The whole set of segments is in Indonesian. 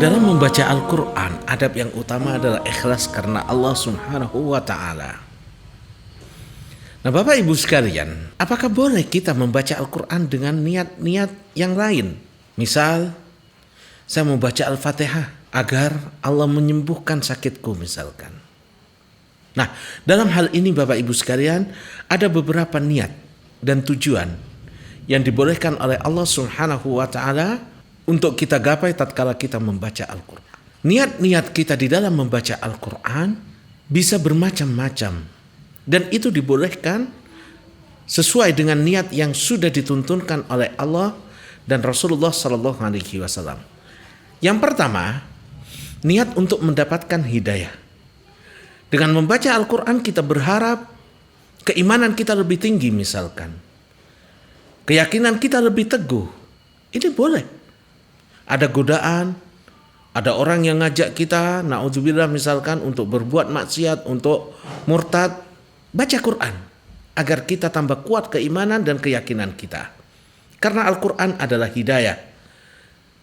Dalam membaca Al-Quran, adab yang utama adalah ikhlas karena Allah Subhanahu wa Ta'ala. Nah, Bapak Ibu sekalian, apakah boleh kita membaca Al-Quran dengan niat-niat yang lain? Misal, saya membaca Al-Fatihah agar Allah menyembuhkan sakitku misalkan. Nah, dalam hal ini Bapak Ibu sekalian, ada beberapa niat dan tujuan yang dibolehkan oleh Allah Subhanahu wa Ta'ala untuk kita gapai tatkala kita membaca Al-Quran. Niat-niat kita di dalam membaca Al-Quran bisa bermacam-macam, dan itu dibolehkan sesuai dengan niat yang sudah dituntunkan oleh Allah dan Rasulullah Sallallahu Alaihi Wasallam. Yang pertama, niat untuk mendapatkan hidayah. Dengan membaca Al-Quran kita berharap keimanan kita lebih tinggi misalkan. Keyakinan kita lebih teguh. Ini boleh. Ada godaan, ada orang yang ngajak kita, na'udzubillah misalkan, untuk berbuat maksiat, untuk murtad. Baca Quran agar kita tambah kuat keimanan dan keyakinan kita. Karena Al-Quran adalah hidayah.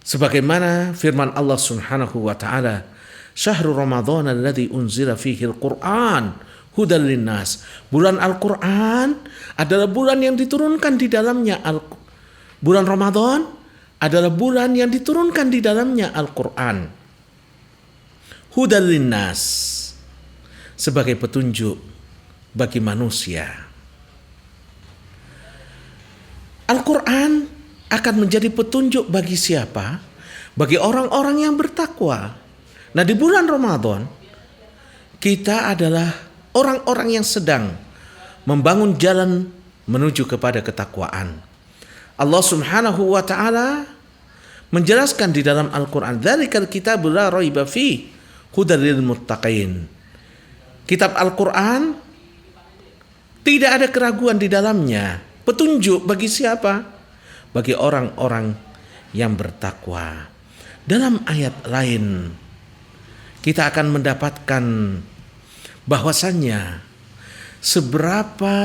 Sebagaimana firman Allah Subhanahu wa Ta'ala, Syahrul Ramadan alladzi unzila fihi al-Quran hudan linnas. Bulan Al-Quran adalah bulan yang diturunkan di dalamnya bulan Ramadan adalah bulan yang diturunkan di dalamnya Al-Quran. Hudan linnas, sebagai petunjuk bagi manusia. Al-Quran akan menjadi petunjuk bagi siapa? Bagi orang-orang yang bertakwa. Nah, di bulan Ramadan kita adalah orang-orang yang sedang membangun jalan menuju kepada ketakwaan. Allah Subhanahu wa Ta'ala menjelaskan di dalam Al-Quran, "Dzalikal kitabul la raiba fihi hudal lil muttaqin." Kitab Al-Quran tidak ada keraguan di dalamnya. Petunjuk bagi siapa? Bagi orang-orang yang bertakwa. Dalam ayat lain kita akan mendapatkan bahwasannya seberapa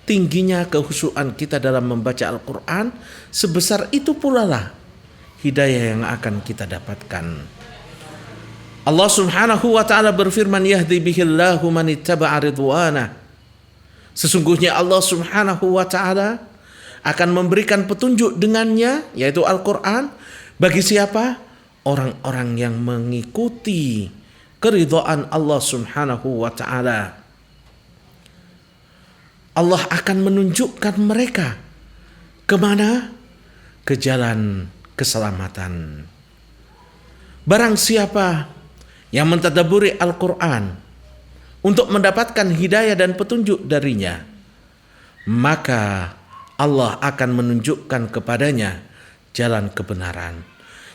tingginya kehusuan kita dalam membaca Al-Quran, sebesar itu pula lah hidayah yang akan kita dapatkan. Allah Subhanahu wa Ta'ala berfirman, "Yahdi bihillahu man ittaba'a ridwana." Sesungguhnya Allah Subhanahu wa Ta'ala akan memberikan petunjuk dengannya, yaitu Al-Quran, bagi siapa? Orang-orang yang mengikuti keridhaan Allah Subhanahu wa Ta'ala. Allah akan menunjukkan mereka kemana? Ke jalan keselamatan. Barang siapa yang mentadabburi Al-Quran untuk mendapatkan hidayah dan petunjuk darinya, maka Allah akan menunjukkan kepadanya jalan kebenaran.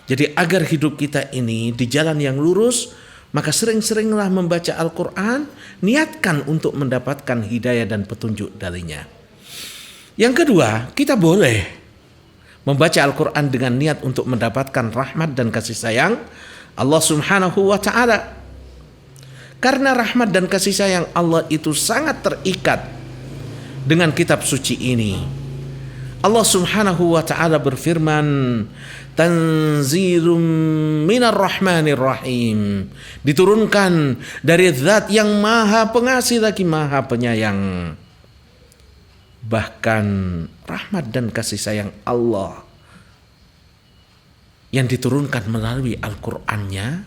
Jadi agar hidup kita ini di jalan yang lurus, maka sering-seringlah membaca Al-Quran, niatkan untuk mendapatkan hidayah dan petunjuk darinya. Yang kedua, kita boleh membaca Al-Quran dengan niat untuk mendapatkan rahmat dan kasih sayang Allah Subhanahu wa Ta'ala. Karena rahmat dan kasih sayang Allah itu sangat terikat dengan kitab suci ini. Allah Subhanahu wa Ta'ala berfirman, "Tanzilum minar rahmanir rahim." Diturunkan dari zat yang maha pengasih lagi maha penyayang. Bahkan rahmat dan kasih sayang Allah yang diturunkan melalui Al-Qur'annya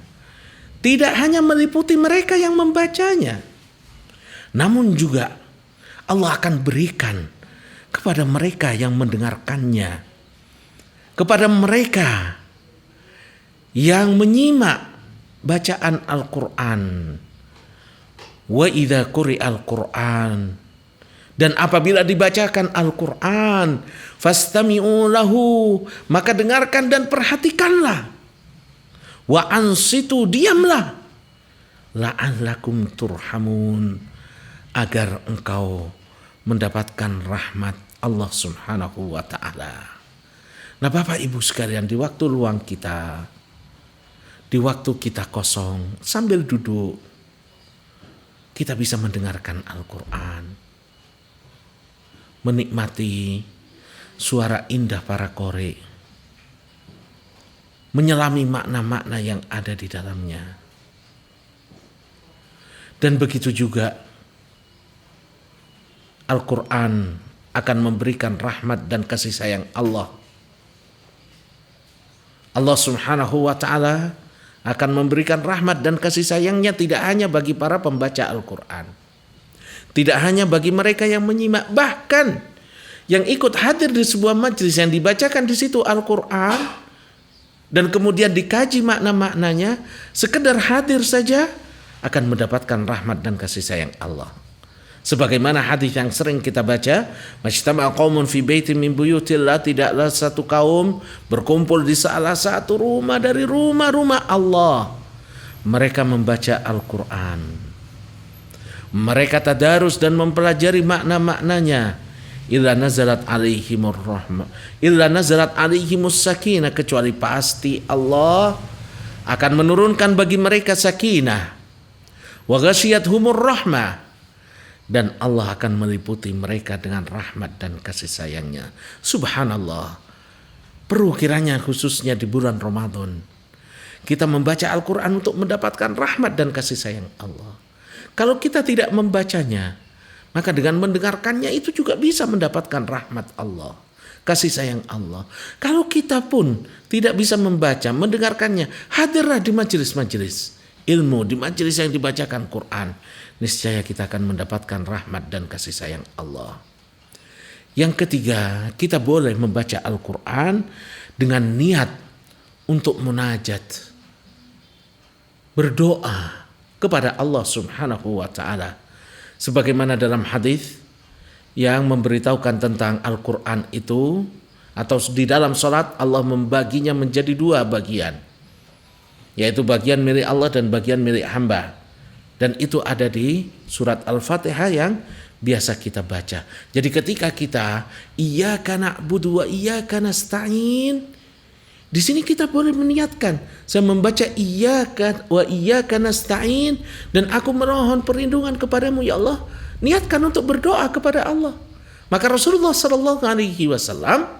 tidak hanya meliputi mereka yang membacanya, namun juga Allah akan berikan kepada mereka yang mendengarkannya, kepada mereka yang menyimak bacaan Al-Quran. Wa idza quri'al Qur'an, dan apabila dibacakan Al-Quran, fastami'u lahu, maka dengarkan dan perhatikanlah. Wa ansitu, diamlah. La'allakum turhamun, agar engkau mendapatkan rahmat Allah Subhanahu wa Ta'ala. Nah, Bapak Ibu sekalian, di waktu luang kita, di waktu kita kosong, sambil duduk, kita bisa mendengarkan Al-Quran, menikmati suara indah para qori, menyelami makna-makna yang ada di dalamnya. Dan begitu juga Al-Quran akan memberikan rahmat dan kasih sayang Allah. Allah Subhanahu wa ta'ala akan memberikan rahmat dan kasih sayangnya tidak hanya bagi para pembaca Al-Quran, tidak hanya bagi mereka yang menyimak, bahkan yang ikut hadir di sebuah majelis yang dibacakan di situ Al-Quran dan kemudian dikaji makna-maknanya, sekedar hadir saja akan mendapatkan rahmat dan kasih sayang Allah. Sebagaimana hadis yang sering kita baca, majtama'a qaumun fi baitin min buyutillah, tidaklah satu kaum berkumpul di salah satu rumah dari rumah-rumah Allah. Mereka membaca Al-Quran, mereka tadarus dan mempelajari makna-maknanya. Illa nazalat alaihimur rahmah, illa nazalat alaihimus sakinah, kecuali pasti Allah akan menurunkan bagi mereka sakinah. Wa ghasyiyatuhumur rahmah, dan Allah akan meliputi mereka dengan rahmat dan kasih sayangnya. Subhanallah. Perlu kiranya khususnya di bulan Ramadan kita membaca Al-Quran untuk mendapatkan rahmat dan kasih sayang Allah. Kalau kita tidak membacanya, maka dengan mendengarkannya itu juga bisa mendapatkan rahmat Allah, kasih sayang Allah. Kalau kita pun tidak bisa membaca, mendengarkannya, hadirlah di majelis-majelis ilmu, di majelis yang dibacakan Quran. Niscaya kita akan mendapatkan rahmat dan kasih sayang Allah. Yang ketiga, kita boleh membaca Al-Quran dengan niat untuk munajat, berdoa kepada Allah Subhanahu wa ta'ala. Sebagaimana dalam hadis yang memberitahukan tentang Al-Quran itu, atau di dalam salat Allah membaginya menjadi dua bagian, yaitu bagian milik Allah dan bagian milik hamba. Dan itu ada di surat Al-Fatihah yang biasa kita baca. Jadi ketika kita iyyaka na'budu wa iyyaka nasta'in, di sini kita boleh meniatkan, saya membaca iyyaka wa iyyaka nasta'in dan aku memohon perlindungan kepadamu ya Allah. Niatkan untuk berdoa kepada Allah. Maka Rasulullah sallallahu alaihi wasallam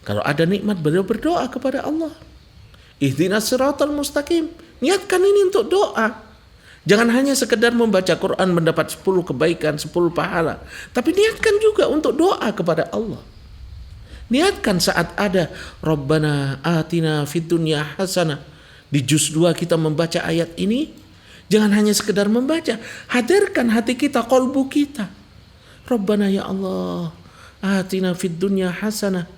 kalau ada nikmat beliau berdoa kepada Allah. Ihdinas siratal mustaqim. Niatkan ini untuk doa. Jangan hanya sekedar membaca Quran mendapat 10 kebaikan, 10 pahala. Tapi niatkan juga untuk doa kepada Allah. Niatkan saat ada Rabbana atina fid dunya hasanah. Di juz 2 kita membaca ayat ini. Jangan hanya sekedar membaca. Hadirkan hati kita, qalbu kita. Rabbana ya Allah atina fid dunya hasanah.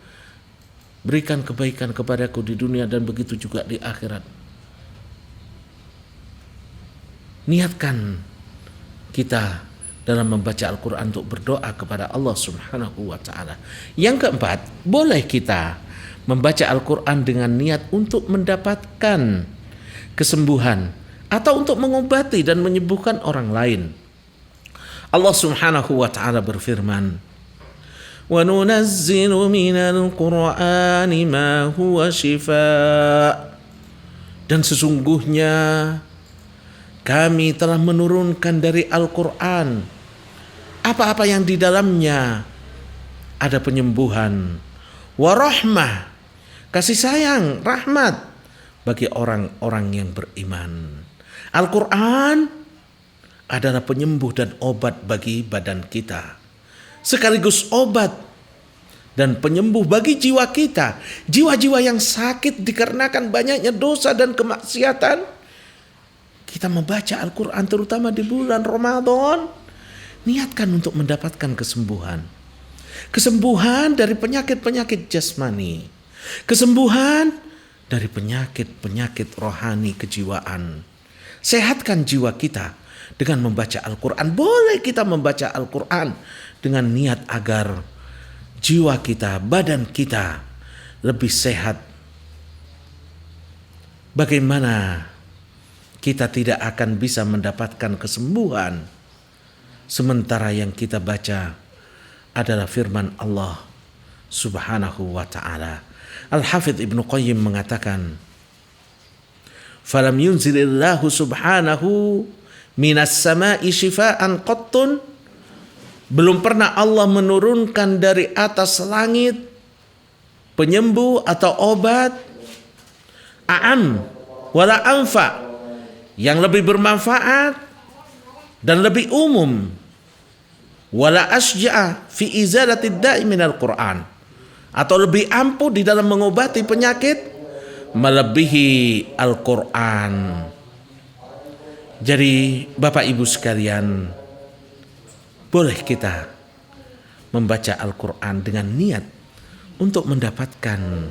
Berikan kebaikan kepadaku di dunia dan begitu juga di akhirat. Niatkan kita dalam membaca Al-Quran untuk berdoa kepada Allah Subhanahu wa ta'ala. Yang keempat, boleh kita membaca Al-Quran dengan niat untuk mendapatkan kesembuhan atau untuk mengobati dan menyembuhkan orang lain. Allah Subhanahu wa ta'ala berfirman, wa nunazzilu minal Qur'ani ma huwa shifaa, dan sesungguhnya kami telah menurunkan dari Al-Quran apa-apa yang di dalamnya ada penyembuhan, warahmah, kasih sayang, rahmat bagi orang-orang yang beriman. Al-Quran adalah penyembuh dan obat bagi badan kita, sekaligus obat dan penyembuh bagi jiwa kita. Jiwa-jiwa yang sakit dikarenakan banyaknya dosa dan kemaksiatan, kita membaca Al-Quran terutama di bulan Ramadan, niatkan untuk mendapatkan kesembuhan. Kesembuhan dari penyakit-penyakit jasmani, kesembuhan dari penyakit-penyakit rohani kejiwaan. Sehatkan jiwa kita dengan membaca Al-Quran. Boleh kita membaca Al-Quran dengan niat agar jiwa kita, badan kita lebih sehat. Bagaimana kita tidak akan bisa mendapatkan kesembuhan sementara yang kita baca adalah firman Allah Subhanahu wa ta'ala. Al-Hafidh Ibnu Qayyim mengatakan, falam yunzilillahu subhanahu minas sama'i shifaan qattun, belum pernah Allah menurunkan dari atas langit penyembuh atau obat a'am wala anfa, yang lebih bermanfaat dan lebih umum, wala asja'a fi izalatid da'i minal Qur'an, atau lebih ampuh di dalam mengobati penyakit melebihi Al-Qur'an. Jadi Bapak Ibu sekalian, boleh kita membaca Al-Qur'an dengan niat untuk mendapatkan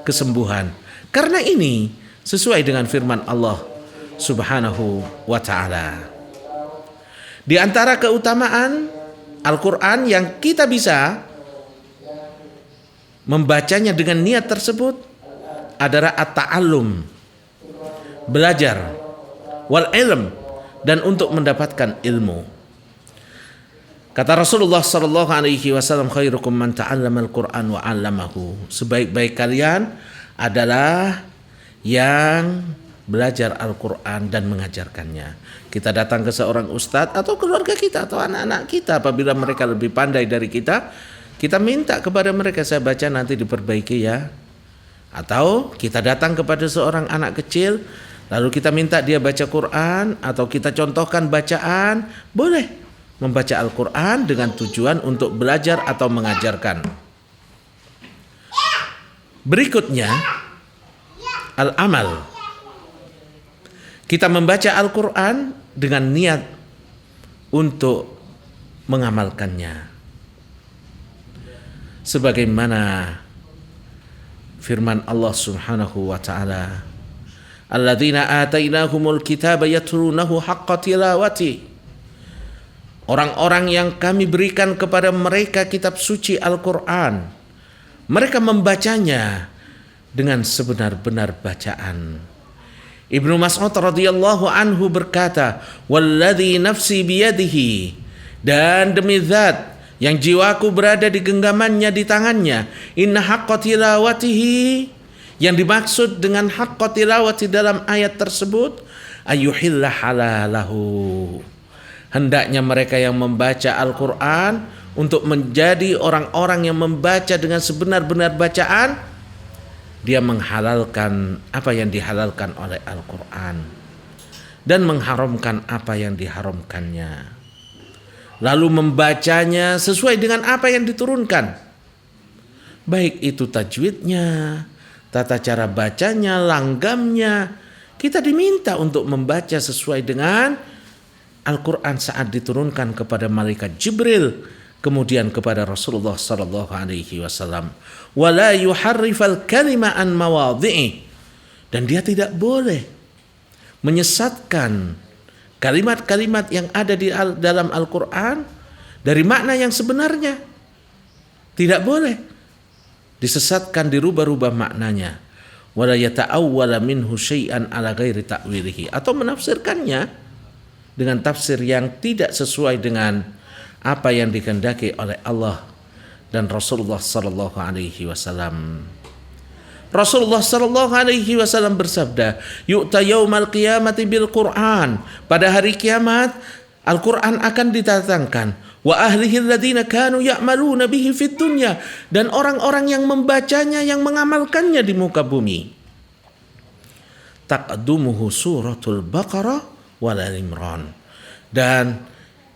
kesembuhan, karena ini sesuai dengan firman Allah Subhanahu wa ta'ala. Di antara keutamaan Al-Quran yang kita bisa membacanya dengan niat tersebut adalah at-ta'allum, belajar, wal ilm, dan untuk mendapatkan ilmu. Kata Rasulullah sallallahu alaihi wasallam, khairukum man ta'allama al-Qur'an wa 'allamahu. Sebaik-baik kalian adalah yang belajar Al-Quran dan mengajarkannya. Kita datang ke seorang ustadz atau keluarga kita atau anak-anak kita, apabila mereka lebih pandai dari kita, kita minta kepada mereka, saya baca nanti diperbaiki ya. Atau kita datang kepada seorang anak kecil, lalu kita minta dia baca Quran, atau kita contohkan bacaan. Boleh membaca Al-Quran dengan tujuan untuk belajar atau mengajarkan. Berikutnya, al-amal. Kita membaca Al-Quran dengan niat untuk mengamalkannya. Sebagaimana firman Allah Subhanahu wa ta'ala, alladzina atainahumul kitaba yatlunahu haqqa tilawati. Orang-orang yang kami berikan kepada mereka kitab suci Al-Quran, mereka membacanya dengan sebenar-benar bacaan. Ibnu Mas'ud radhiyallahu anhu berkata, walladzi nafsi biyadihi, dan demi zat yang jiwaku berada di genggamannya, di tangannya, inna haqqa tilawatihi, yang dimaksud dengan haqqa tilawati dalam ayat tersebut, ayyuhilla halalahu, hendaknya mereka yang membaca Al-Quran untuk menjadi orang-orang yang membaca dengan sebenar-benar bacaan, dia menghalalkan apa yang dihalalkan oleh Al-Quran dan mengharamkan apa yang diharamkannya, lalu membacanya sesuai dengan apa yang diturunkan, baik itu tajwidnya, tata cara bacanya, langgamnya. Kita diminta untuk membaca sesuai dengan Al-Quran saat diturunkan kepada malaikat Jibril, kemudian kepada Rasulullah sallallahu alaihi wasallam. Wala yuharrifal kalima an mawadhi'i, dan dia tidak boleh menyesatkan kalimat-kalimat yang ada di dalam Al-Quran dari makna yang sebenarnya. Tidak boleh disesatkan, dirubah-rubah maknanya. Wala yata'awwala minhu syai'an ala ghairi ta'wilihi, atau menafsirkannya dengan tafsir yang tidak sesuai dengan apa yang dikehendaki oleh Allah dan Rasulullah sallallahu alaihi wasallam. Rasulullah sallallahu alaihi wasallam bersabda, yu'ta yaumal qiyamati bil Qur'an, pada hari kiamat Al-Qur'an akan didatangkan, wa ahlihi alladziina kanu ya'maluna bihi fid dunya, dan orang-orang yang membacanya, yang mengamalkannya di muka bumi. Taqaddumuhu suratul Baqarah wal Imran, dan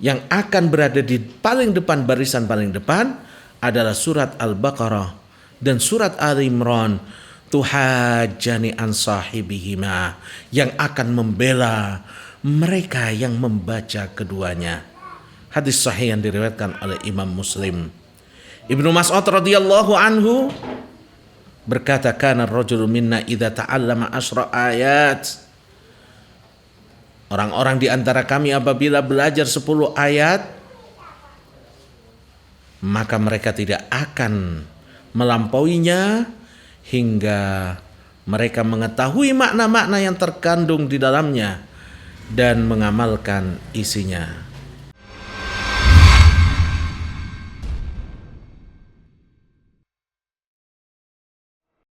yang akan berada di paling depan, barisan paling depan adalah surat Al-Baqarah dan surat Al-Imran. Tuhajjani an sahibihima, yang akan membela mereka yang membaca keduanya. Hadis sahih yang diriwayatkan oleh Imam Muslim. Ibnu Mas'ud radhiyallahu anhu berkata, kana ar-rajulu minna idza ta'allama asyra ayat, orang-orang di antara kami apabila belajar 10 ayat, maka mereka tidak akan melampauinya hingga mereka mengetahui makna-makna yang terkandung di dalamnya dan mengamalkan isinya.